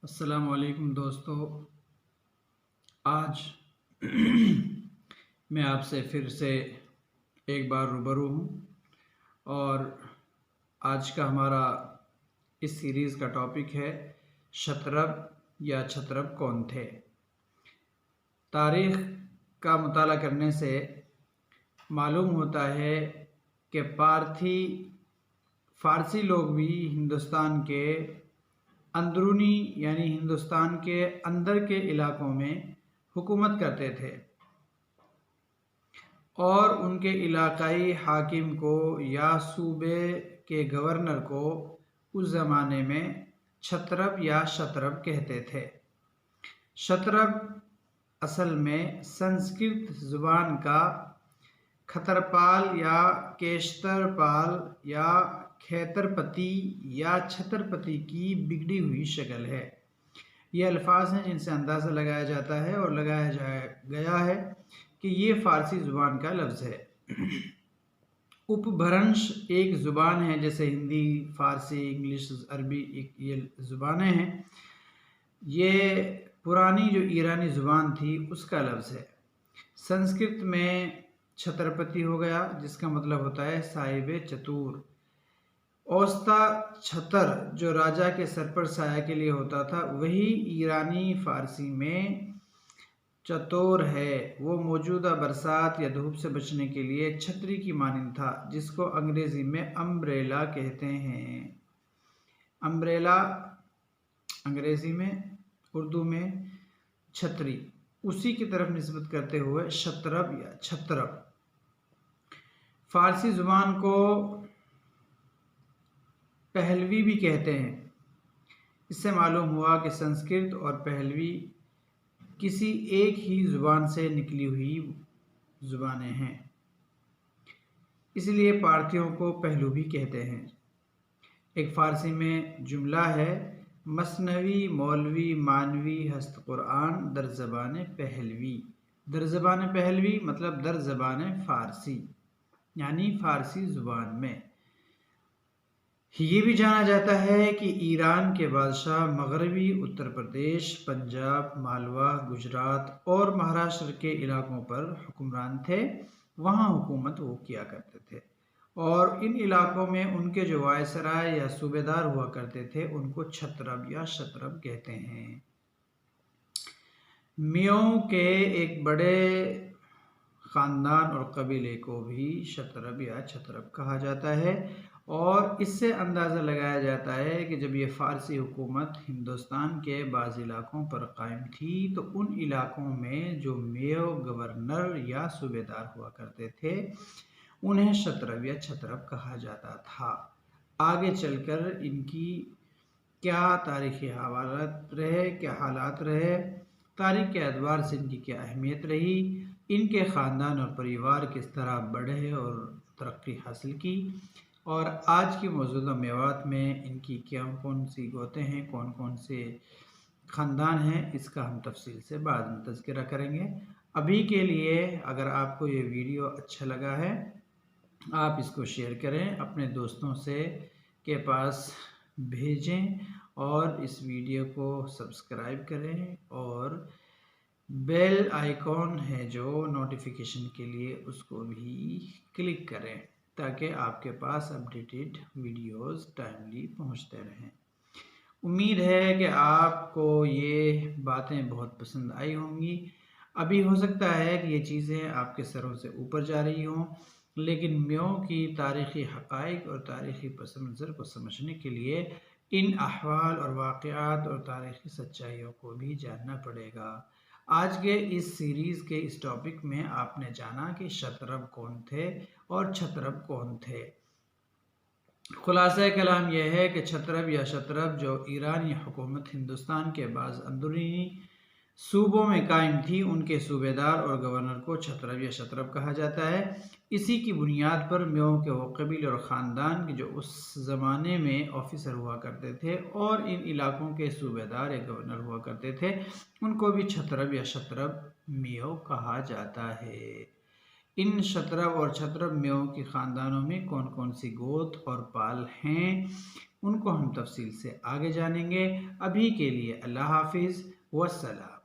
السلام علیکم دوستو، آج میں آپ سے پھر سے ایک بار روبرو ہوں اور آج کا ہمارا اس سیریز کا ٹاپک ہے شترپ یا چھترپ کون تھے۔ تاریخ کا مطالعہ کرنے سے معلوم ہوتا ہے کہ فارسی لوگ بھی ہندوستان کے اندرونی یعنی ہندوستان کے اندر کے علاقوں میں حکومت کرتے تھے اور ان کے علاقائی حاکم کو یا صوبے کے گورنر کو اس زمانے میں چھترپ یا شترپ کہتے تھے۔ شترپ اصل میں سنسکرت زبان کا کھترپال یا کیشترپال یا کھیترپتی یا چھترپتی کی بگڑی ہوئی شکل ہے۔ یہ الفاظ ہیں جن سے اندازہ لگایا جاتا ہے اور لگایا گیا ہے کہ یہ فارسی زبان کا لفظ ہے۔ اپبھرنش ایک زبان ہے، جیسے ہندی، فارسی، انگلش، عربی یہ زبانیں ہیں۔ یہ پرانی جو ایرانی زبان تھی اس کا لفظ ہے۔ سنسکرت میں چھترپتی ہو گیا، جس کا مطلب ہوتا ہے صاحب چتور۔ اوستا چھتر جو راجا کے سر پر سایہ کے لیے ہوتا تھا، وہی ایرانی فارسی میں چتور ہے۔ وہ موجودہ برسات یا دھوپ سے بچنے کے لیے چھتری کی مانند تھا، جس کو انگریزی میں امبریلا کہتے ہیں۔ امبریلا انگریزی میں، اردو میں چھتری، اسی کی طرف نسبت کرتے ہوئے شترپ یا چھترپ۔ فارسی زبان کو پہلوی بھی کہتے ہیں۔ اس سے معلوم ہوا کہ سنسکرت اور پہلوی کسی ایک ہی زبان سے نکلی ہوئی زبانیں ہیں، اس لیے پارتھیوں کو پہلو بھی کہتے ہیں۔ ایک فارسی میں جملہ ہے، مثنوی مولوی مانوی ہست قرآن در زبان پہلوی۔ در زبان پہلوی مطلب در زبان فارسی، یعنی فارسی زبان میں۔ یہ بھی جانا جاتا ہے کہ ایران کے بادشاہ مغربی اتر پردیش، پنجاب، مالوا، گجرات اور مہاراشٹر کے علاقوں پر حکمران تھے۔ وہاں حکومت وہ کیا کرتے تھے اور ان علاقوں میں ان کے جو وائسرائے یا صوبے دار ہوا کرتے تھے ان کو چھترپ یا شترپ کہتے ہیں۔ میوں کے ایک بڑے خاندان اور قبیلے کو بھی شترپ یا چھترپ کہا جاتا ہے، اور اس سے اندازہ لگایا جاتا ہے کہ جب یہ فارسی حکومت ہندوستان کے بعض علاقوں پر قائم تھی تو ان علاقوں میں جو میو گورنر یا صوبے دار ہوا کرتے تھے انہیں شترپ یا چھترپ کہا جاتا تھا۔ آگے چل کر ان کی کیا تاریخی حوالات رہے، کیا حالات رہے، تاریخ کے اعتبار سے ان کی کیا اہمیت رہی، ان کے خاندان اور پریوار کس طرح بڑھے اور ترقی حاصل کی، اور آج کی موجودہ میوات میں ان کی کون سی گوتیں ہیں، کون کون سے خاندان ہیں، اس کا ہم تفصیل سے بعد میں تذکرہ کریں گے۔ ابھی کے لیے اگر آپ کو یہ ویڈیو اچھا لگا ہے آپ اس کو شیئر کریں، اپنے دوستوں سے کے پاس بھیجیں اور اس ویڈیو کو سبسکرائب کریں اور بیل آئیکن ہے جو نوٹیفیکیشن کے لیے اس کو بھی کلک کریں تاکہ آپ کے پاس اپڈیٹڈ ویڈیوز ٹائملی پہنچتے رہیں۔ امید ہے کہ آپ کو یہ باتیں بہت پسند آئی ہوں گی۔ ابھی ہو سکتا ہے کہ یہ چیزیں آپ کے سروں سے اوپر جا رہی ہوں، لیکن میوں کی تاریخی حقائق اور تاریخی پس منظر کو سمجھنے کے لیے ان احوال اور واقعات اور تاریخی سچائیوں کو بھی جاننا پڑے گا۔ آج کے اس سیریز کے اس ٹاپک میں آپ نے جانا کہ شترپ کون تھے اور چھترپ کون تھے۔ خلاصہ کلام یہ ہے کہ چھترپ یا شترپ جو ایرانی حکومت ہندوستان کے بعض اندرونی صوبوں میں قائم تھی، ان کے صوبے دار اور گورنر کو چھترپ یا شترپ کہا جاتا ہے۔ اسی کی بنیاد پر میوں کے وہ قبیلے اور خاندان جو اس زمانے میں آفیسر ہوا کرتے تھے اور ان علاقوں کے صوبے دار یا گورنر ہوا کرتے تھے، ان کو بھی چھترپ یا شترپ میوں کہا جاتا ہے۔ ان شترپ اور چھترپ میوں کے خاندانوں میں کون کون سی گوت اور پال ہیں، ان کو ہم تفصیل سے آگے جانیں گے۔ ابھی کے لیے اللہ حافظ والسلام۔